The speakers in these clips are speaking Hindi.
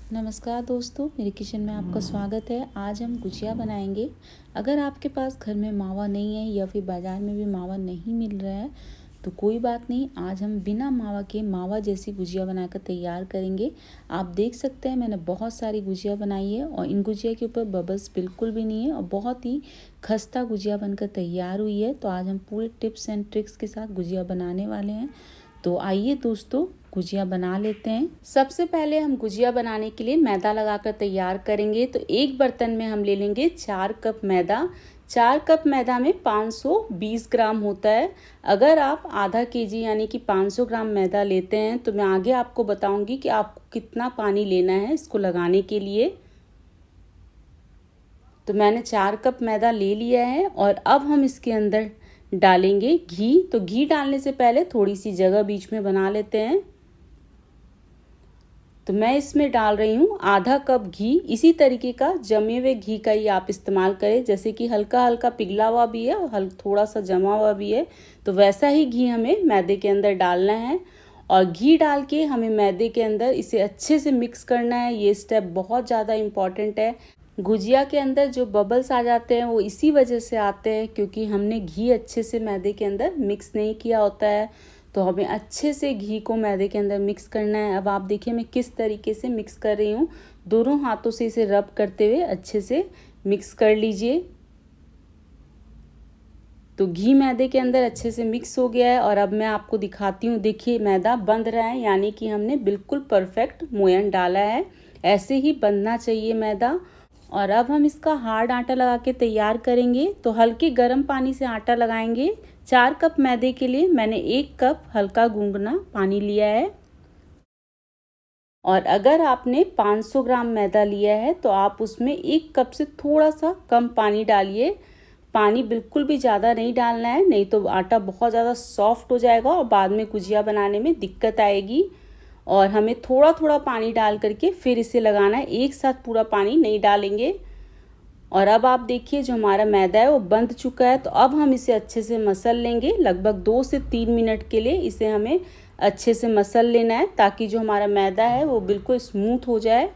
नमस्कार दोस्तों, मेरे किचन में आपका स्वागत है। आज हम गुजिया बनाएंगे। अगर आपके पास घर में मावा नहीं है या फिर बाज़ार में भी मावा नहीं मिल रहा है तो कोई बात नहीं, आज हम बिना मावा के मावा जैसी गुजिया बनाकर तैयार करेंगे। आप देख सकते हैं मैंने बहुत सारी गुजिया बनाई है और इन गुजिया के ऊपर बबल्स बिल्कुल भी नहीं है और बहुत ही खस्ता गुजिया बनकर तैयार हुई है। तो आज हम पूरे टिप्स एंड ट्रिक्स के साथ गुजिया बनाने वाले हैं। तो आइए दोस्तों, गुजिया बना लेते हैं। सबसे पहले हम गुजिया बनाने के लिए मैदा लगाकर तैयार करेंगे। तो एक बर्तन में हम ले लेंगे 4 कप मैदा। 4 कप मैदा में 520 ग्राम होता है। अगर आप आधा केजी यानी कि 500 ग्राम मैदा लेते हैं तो मैं आगे आपको बताऊंगी कि आपको कितना पानी लेना है इसको लगाने के लिए। तो मैंने 4 कप मैदा ले लिया है और अब हम इसके अंदर डालेंगे घी। तो घी डालने से पहले थोड़ी सी जगह बीच में बना लेते हैं। तो मैं इसमें डाल रही हूँ आधा कप घी। इसी तरीके का जमे हुए घी का ही आप इस्तेमाल करें, जैसे कि हल्का हल्का पिघला हुआ भी है और थोड़ा सा जमा हुआ भी है, तो वैसा ही घी हमें मैदे के अंदर डालना है। और घी डाल के हमें मैदे के अंदर इसे अच्छे से मिक्स करना है। ये स्टेप बहुत ज़्यादा इम्पॉर्टेंट है। गुजिया के अंदर जो बबल्स आ जाते हैं वो इसी वजह से आते हैं क्योंकि हमने घी अच्छे से मैदे के अंदर मिक्स नहीं किया होता है। तो हमें अच्छे से घी को मैदे के अंदर मिक्स करना है। अब आप देखिए मैं किस तरीके से मिक्स कर रही हूँ। दोनों हाथों से इसे रब करते हुए अच्छे से मिक्स कर लीजिए। तो घी मैदे के अंदर अच्छे से मिक्स हो गया है और अब मैं आपको दिखाती हूँ। देखिए मैदा बंध रहा है, यानी कि हमने बिल्कुल परफेक्ट मोयन डाला है। ऐसे ही बंधना चाहिए मैदा। और अब हम इसका हार्ड आटा लगा के तैयार करेंगे। तो हल्के गर्म पानी से आटा लगाएंगे। 4 कप मैदे के लिए मैंने 1 कप हल्का गुनगुना पानी लिया है। और अगर आपने 500 ग्राम मैदा लिया है तो आप उसमें 1 कप से थोड़ा सा कम पानी डालिए। पानी बिल्कुल भी ज़्यादा नहीं डालना है, नहीं तो आटा बहुत ज़्यादा सॉफ्ट हो जाएगा और बाद में गुजिया बनाने में दिक्कत आएगी। और हमें थोड़ा थोड़ा पानी डाल करके फिर इसे लगाना है, एक साथ पूरा पानी नहीं डालेंगे। और अब आप देखिए जो हमारा मैदा है वो बंध चुका है। तो अब हम इसे अच्छे से मसल लेंगे। लगभग 2 से 3 मिनट के लिए इसे हमें अच्छे से मसल लेना है ताकि जो हमारा मैदा है वो बिल्कुल स्मूथ हो जाए।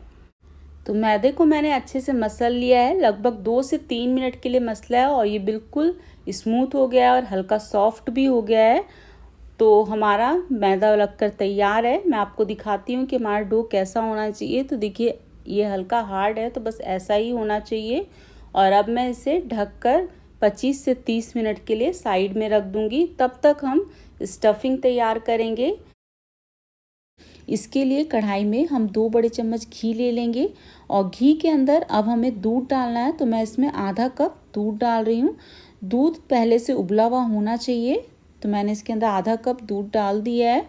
तो मैदे को मैंने अच्छे से मसल लिया है। लगभग 2 से 3 मिनट के लिए मसला है और ये बिल्कुल स्मूथ हो गया है और हल्का सॉफ्ट भी हो गया है। तो हमारा मैदा लगकर तैयार है। मैं आपको दिखाती हूँ कि हमारा डो कैसा होना चाहिए। तो देखिए ये हल्का हार्ड है, तो बस ऐसा ही होना चाहिए। और अब मैं इसे ढककर 25 से 30 मिनट के लिए साइड में रख दूँगी। तब तक हम स्टफिंग तैयार करेंगे। इसके लिए कढ़ाई में हम 2 बड़े चम्मच घी ले लेंगे और घी के अंदर अब हमें दूध डालना है। तो मैं इसमें आधा कप दूध डाल रही हूँ। दूध पहले से उबला हुआ होना चाहिए। तो मैंने इसके अंदर आधा कप दूध डाल दिया है।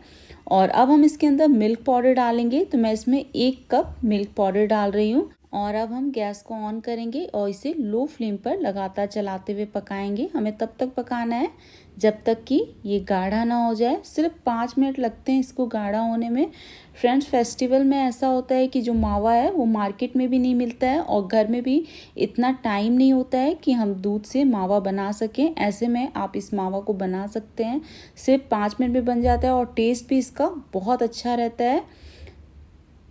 और अब हम इसके अंदर मिल्क पाउडर डालेंगे। तो मैं इसमें 1 कप मिल्क पाउडर डाल रही हूँ। और अब हम गैस को ऑन करेंगे और इसे लो फ्लेम पर लगातार चलाते हुए पकाएंगे। हमें तब तक पकाना है जब तक कि ये गाढ़ा ना हो जाए। सिर्फ 5 मिनट लगते हैं इसको गाढ़ा होने में। फ्रेंड्स, फेस्टिवल में ऐसा होता है कि जो मावा है वो मार्केट में भी नहीं मिलता है और घर में भी इतना टाइम नहीं होता है कि हम दूध से मावा बना सकें। ऐसे में आप इस मावा को बना सकते हैं। सिर्फ 5 मिनट में बन जाता है और टेस्ट भी इसका बहुत अच्छा रहता है।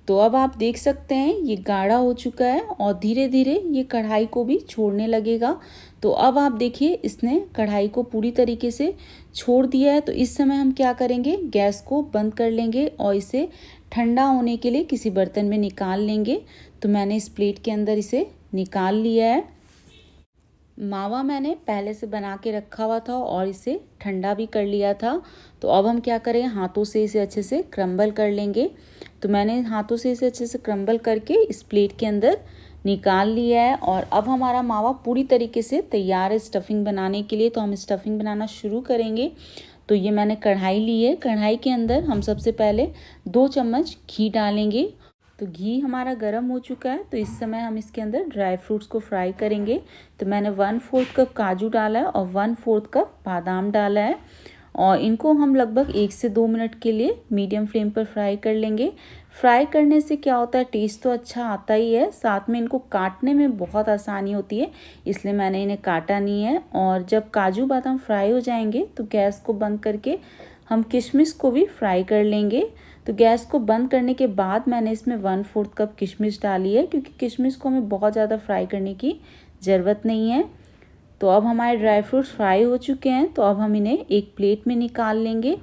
तो अब आप देख सकते हैं ये गाढ़ा हो चुका है और धीरे धीरे ये कढ़ाई को भी छोड़ने लगेगा। तो अब आप देखिए इसने कढ़ाई को पूरी तरीके से छोड़ दिया है। तो इस समय हम क्या करेंगे, गैस को बंद कर लेंगे और इसे ठंडा होने के लिए किसी बर्तन में निकाल लेंगे। तो मैंने इस प्लेट के अंदर इसे निकाल लिया है। मावा मैंने पहले से बना के रखा हुआ था और इसे ठंडा भी कर लिया था। तो अब हम क्या करें, हाथों से इसे अच्छे से क्रम्बल कर लेंगे। तो मैंने हाथों से इसे अच्छे से क्रम्बल करके इस प्लेट के अंदर निकाल लिया है। और अब हमारा मावा पूरी तरीके से तैयार है स्टफिंग बनाने के लिए। तो हम स्टफिंग बनाना शुरू करेंगे। तो ये मैंने कढ़ाई ली है। कढ़ाई के अंदर हम सबसे पहले 2 चम्मच घी डालेंगे। तो घी हमारा गर्म हो चुका है। तो इस समय हम इसके अंदर ड्राई फ्रूट्स को फ्राई करेंगे। तो मैंने 1/4 कप काजू डाला है और 1/4 कप बादाम डाला है और इनको हम लगभग 1 से 2 मिनट के लिए मीडियम फ्लेम पर फ्राई कर लेंगे। फ्राई करने से क्या होता है, टेस्ट तो अच्छा आता ही है, साथ में इनको काटने में बहुत आसानी होती है, इसलिए मैंने इन्हें काटा नहीं है। और जब काजू बादाम फ्राई हो जाएंगे तो गैस को बंद करके हम किशमिश को भी फ्राई कर लेंगे। तो गैस को बंद करने के बाद मैंने इसमें 1/4 कप किशमिश डाली है, क्योंकि किशमिश को हमें बहुत ज़्यादा फ्राई करने की ज़रूरत नहीं है। तो अब हमारे ड्राई फ्रूट्स फ्राई हो चुके हैं, तो अब हम इन्हें एक प्लेट में निकाल लेंगे।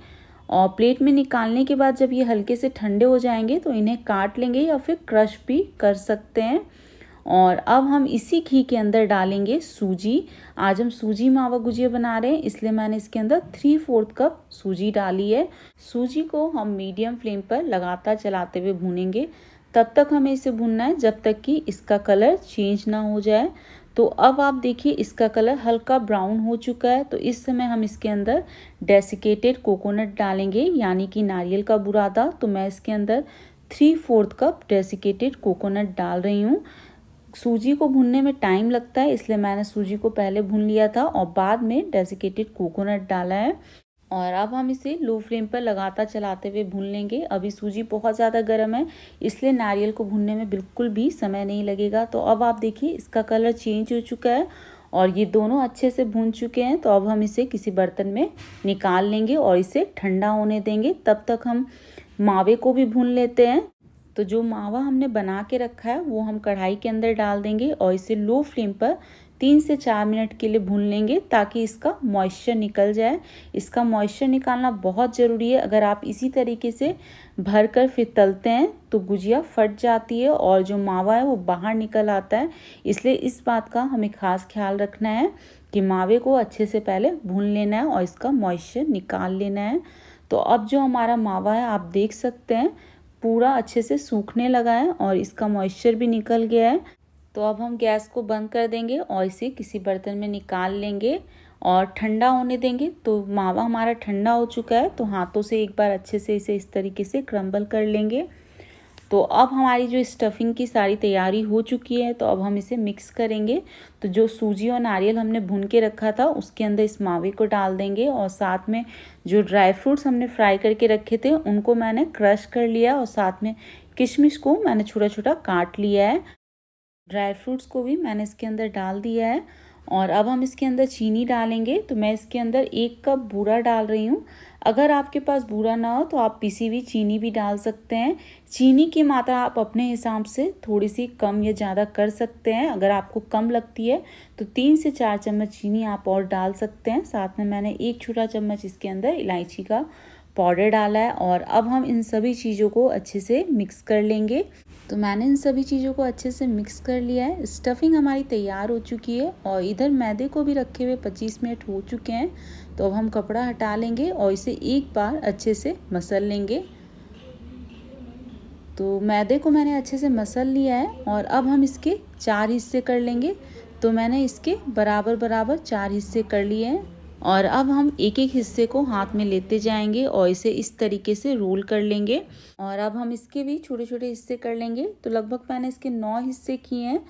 और प्लेट में निकालने के बाद जब ये हल्के से ठंडे हो जाएंगे तो इन्हें काट लेंगे या फिर क्रश भी कर सकते हैं। और अब हम इसी घी के अंदर डालेंगे सूजी। आज हम सूजी मावा गुजिया बना रहे हैं, इसलिए मैंने इसके अंदर 3/4 कप सूजी डाली है। सूजी को हम मीडियम फ्लेम पर लगातार चलाते हुए भूनेंगे। तब तक हमें इसे भूनना है जब तक कि इसका कलर चेंज ना हो जाए। तो अब आप देखिए इसका कलर हल्का ब्राउन हो चुका है। तो इस समय हम इसके अंदर डेसिकेटेड कोकोनट डालेंगे, यानी कि नारियल का बुरादा। तो मैं इसके अंदर 3/4 कप डेसिकेटेड कोकोनट डाल रही हूँ। सूजी को भूनने में टाइम लगता है, इसलिए मैंने सूजी को पहले भून लिया था और बाद में डेसिकेटेड कोकोनट डाला है। और अब हम इसे लो फ्लेम पर लगातार चलाते हुए भून लेंगे। अभी सूजी बहुत ज़्यादा गर्म है, इसलिए नारियल को भूनने में बिल्कुल भी समय नहीं लगेगा। तो अब आप देखिए इसका कलर चेंज हो चुका है और ये दोनों अच्छे से भून चुके हैं। तो अब हम इसे किसी बर्तन में निकाल लेंगे और इसे ठंडा होने देंगे। तब तक हम मावे को भी भून लेते हैं। तो जो मावा हमने बना के रखा है वो हम कढ़ाई के अंदर डाल देंगे और इसे लो फ्लेम पर 3 से 4 मिनट के लिए भून लेंगे, ताकि इसका मॉइस्चर निकल जाए। इसका मॉइस्चर निकालना बहुत ज़रूरी है। अगर आप इसी तरीके से भर कर फिर तलते हैं तो गुजिया फट जाती है और जो मावा है वो बाहर निकल आता है। इसलिए इस बात का हमें ख़ास ख्याल रखना है कि मावे को अच्छे से पहले भून लेना है और इसका मॉइस्चर निकाल लेना है। तो अब जो हमारा मावा है आप देख सकते हैं पूरा अच्छे से सूखने लगा है और इसका मॉइस्चर भी निकल गया है। तो अब हम गैस को बंद कर देंगे और इसे किसी बर्तन में निकाल लेंगे और ठंडा होने देंगे। तो मावा हमारा ठंडा हो चुका है, तो हाथों से एक बार अच्छे से इसे इस तरीके से क्रम्बल कर लेंगे। तो अब हमारी जो स्टफिंग की सारी तैयारी हो चुकी है, तो अब हम इसे मिक्स करेंगे। तो जो सूजी और नारियल हमने भून के रखा था उसके अंदर इस मावे को डाल देंगे और साथ में जो ड्राई फ्रूट्स हमने फ्राई करके रखे थे उनको मैंने क्रश कर लिया और साथ में किशमिश को मैंने छोटा छोटा काट लिया है। ड्राई फ्रूट्स को भी मैंने इसके अंदर डाल दिया है और अब हम इसके अंदर चीनी डालेंगे। तो मैं इसके अंदर 1 कप बूरा डाल रही हूँ। अगर आपके पास बूरा ना हो तो आप पिसी हुई चीनी भी डाल सकते हैं। चीनी की मात्रा आप अपने हिसाब से थोड़ी सी कम या ज़्यादा कर सकते हैं। अगर आपको कम लगती है तो 3 से 4 चम्मच चीनी आप और डाल सकते हैं। साथ में मैंने 1 छोटा चम्मच इसके अंदर इलायची का पाउडर डाला है और अब हम इन सभी चीज़ों को अच्छे से मिक्स कर लेंगे। तो मैंने इन सभी चीज़ों को अच्छे से मिक्स कर लिया है। स्टफिंग हमारी तैयार हो चुकी है और इधर मैदे को भी रखे हुए 25 मिनट हो चुके हैं। तो अब हम कपड़ा हटा लेंगे और इसे एक बार अच्छे से मसल लेंगे। तो मैदे को मैंने अच्छे से मसल लिया है और अब हम इसके 4 हिस्से कर लेंगे। तो मैंने इसके बराबर बराबर 4 हिस्से कर लिए हैं और अब हम एक एक हिस्से को हाथ में लेते जाएंगे और इसे इस तरीके से रोल कर लेंगे। और अब हम इसके भी छोटे छोटे हिस्से कर लेंगे। तो लगभग मैंने इसके 9 हिस्से किए हैं।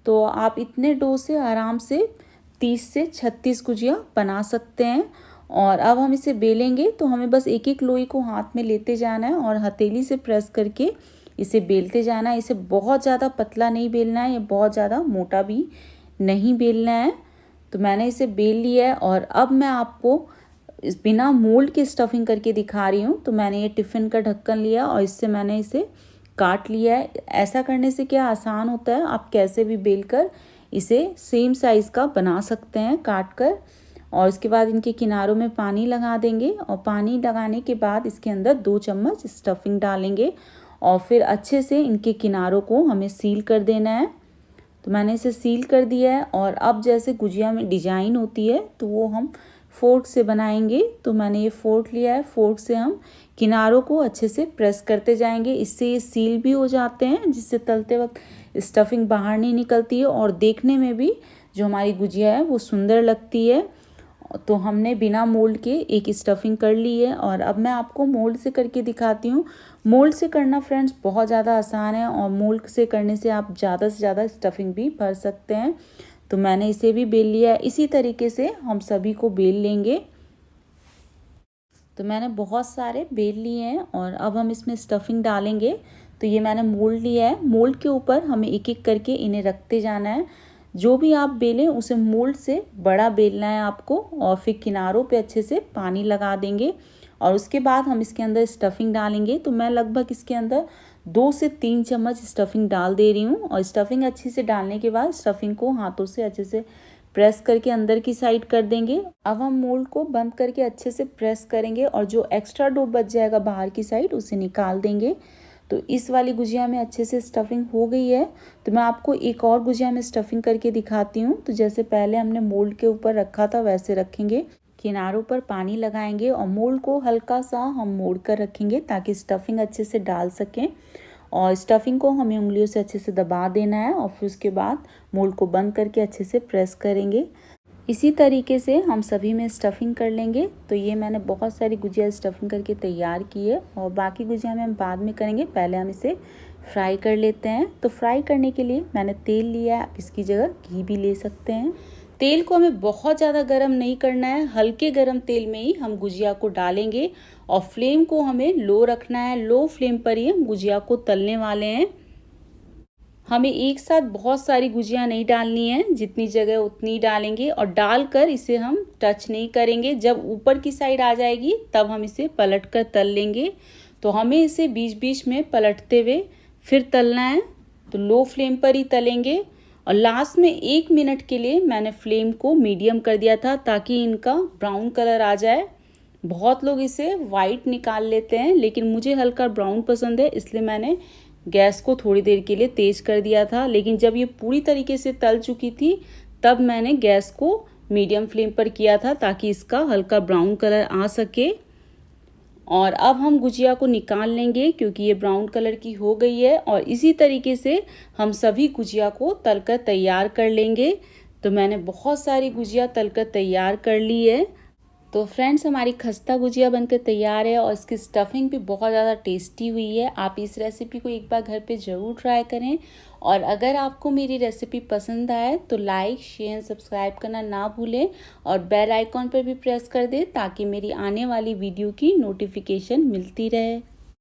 तो आप इतने डो से आराम से 30 से 36 गुजिया बना सकते हैं। और अब हम इसे बेलेंगे। तो हमें बस एक एक लोई को हाथ में लेते जाना है और हथेली से प्रेस करके इसे बेलते जाना है। इसे बहुत ज़्यादा पतला नहीं बेलना है या बहुत ज़्यादा मोटा भी नहीं बेलना है। तो मैंने इसे बेल लिया है और अब मैं आपको इस बिना मोल्ड के स्टफिंग करके दिखा रही हूँ। तो मैंने ये टिफ़िन का ढक्कन लिया और इससे मैंने इसे काट लिया है। ऐसा करने से क्या आसान होता है, आप कैसे भी बेल कर इसे सेम साइज़ का बना सकते हैं काट कर। और इसके बाद इनके किनारों में पानी लगा देंगे और पानी लगाने के बाद इसके अंदर 2 चम्मच स्टफिंग डालेंगे और फिर अच्छे से इनके किनारों को हमें सील कर देना है। तो मैंने इसे सील कर दिया है और अब जैसे गुजिया में डिजाइन होती है तो वो हम फोर्क से बनाएंगे। तो मैंने ये फोर्क लिया है, फोर्क से हम किनारों को अच्छे से प्रेस करते जाएंगे। इससे ये सील भी हो जाते हैं, जिससे तलते वक्त स्टफिंग बाहर नहीं निकलती है और देखने में भी जो हमारी गुजिया है वो सुंदर लगती है। तो हमने बिना मोल्ड के एक स्टफिंग कर ली है और अब मैं आपको मोल्ड से करके दिखाती हूँ। मोल्ड से करना फ्रेंड्स बहुत ज़्यादा आसान है और मोल्ड से करने से आप ज़्यादा से ज़्यादा स्टफिंग भी भर सकते हैं। तो मैंने इसे भी बेल लिया है। इसी तरीके से हम सभी को बेल लेंगे। तो मैंने बहुत सारे बेल लिए हैं और अब हम इसमें स्टफिंग डालेंगे। तो ये मैंने मोल्ड लिया है, मोल्ड के ऊपर हमें एक एक करके इन्हें रखते जाना है। जो भी आप बेलें उसे मोल्ड से बड़ा बेलना है आपको और फिर किनारों पे अच्छे से पानी लगा देंगे और उसके बाद हम इसके अंदर स्टफिंग डालेंगे। तो मैं लगभग इसके अंदर 2 से 3 चम्मच स्टफिंग डाल दे रही हूँ। और स्टफिंग अच्छे से डालने के बाद स्टफिंग को हाथों से अच्छे से प्रेस करके अंदर की साइड कर देंगे। अब हम मोल्ड को बंद करके अच्छे से प्रेस करेंगे और जो एक्स्ट्रा डो बच जाएगा बाहर की साइड उसे निकाल देंगे। तो इस वाली गुजिया में अच्छे से स्टफिंग हो गई है। तो मैं आपको एक और गुजिया में स्टफिंग करके दिखाती हूँ। तो जैसे पहले हमने मोल्ड के ऊपर रखा था वैसे रखेंगे, किनारों पर पानी लगाएंगे और मोल्ड को हल्का सा हम मोड़ कर रखेंगे ताकि स्टफिंग अच्छे से डाल सकें। और स्टफिंग को हमें उंगलियों से अच्छे से दबा देना है और फिर उसके बाद मोल्ड को बंद करके अच्छे से प्रेस करेंगे। इसी तरीके से हम सभी में स्टफिंग कर लेंगे। तो ये मैंने बहुत सारी गुजिया स्टफिंग करके तैयार की है और बाकी गुजिया में हम बाद में करेंगे। पहले हम इसे फ्राई कर लेते हैं। तो फ्राई करने के लिए मैंने तेल लिया है, आप इसकी जगह घी भी ले सकते हैं। तेल को हमें बहुत ज़्यादा गर्म नहीं करना है, हल्के गर्म तेल में ही हम गुजिया को डालेंगे और फ्लेम को हमें लो रखना है। लो फ्लेम पर ही हम गुजिया को तलने वाले हैं। हमें एक साथ बहुत सारी गुजिया नहीं डालनी है, जितनी जगह उतनी डालेंगे और डालकर इसे हम टच नहीं करेंगे। जब ऊपर की साइड आ जाएगी तब हम इसे पलट कर तल लेंगे। तो हमें इसे बीच बीच में पलटते हुए फिर तलना है। तो लो फ्लेम पर ही तलेंगे और लास्ट में 1 मिनट के लिए मैंने फ्लेम को मीडियम कर दिया था ताकि इनका ब्राउन कलर आ जाए। बहुत लोग इसे वाइट निकाल लेते हैं लेकिन मुझे हल्का ब्राउन पसंद है, इसलिए मैंने गैस को थोड़ी देर के लिए तेज कर दिया था। लेकिन जब ये पूरी तरीके से तल चुकी थी तब मैंने गैस को मीडियम फ्लेम पर किया था ताकि इसका हल्का ब्राउन कलर आ सके। और अब हम गुजिया को निकाल लेंगे क्योंकि ये ब्राउन कलर की हो गई है। और इसी तरीके से हम सभी गुजिया को तलकर तैयार कर लेंगे। तो मैंने बहुत सारी गुजिया तलकर तैयार कर ली है। तो फ्रेंड्स, हमारी खस्ता गुजिया बनकर तैयार है और इसकी स्टफिंग भी बहुत ज़्यादा टेस्टी हुई है। आप इस रेसिपी को एक बार घर पे ज़रूर ट्राई करें। और अगर आपको मेरी रेसिपी पसंद आए तो लाइक, शेयर, सब्सक्राइब करना ना भूलें और बेल आइकॉन पर भी प्रेस कर दें ताकि मेरी आने वाली वीडियो की नोटिफिकेशन मिलती रहे।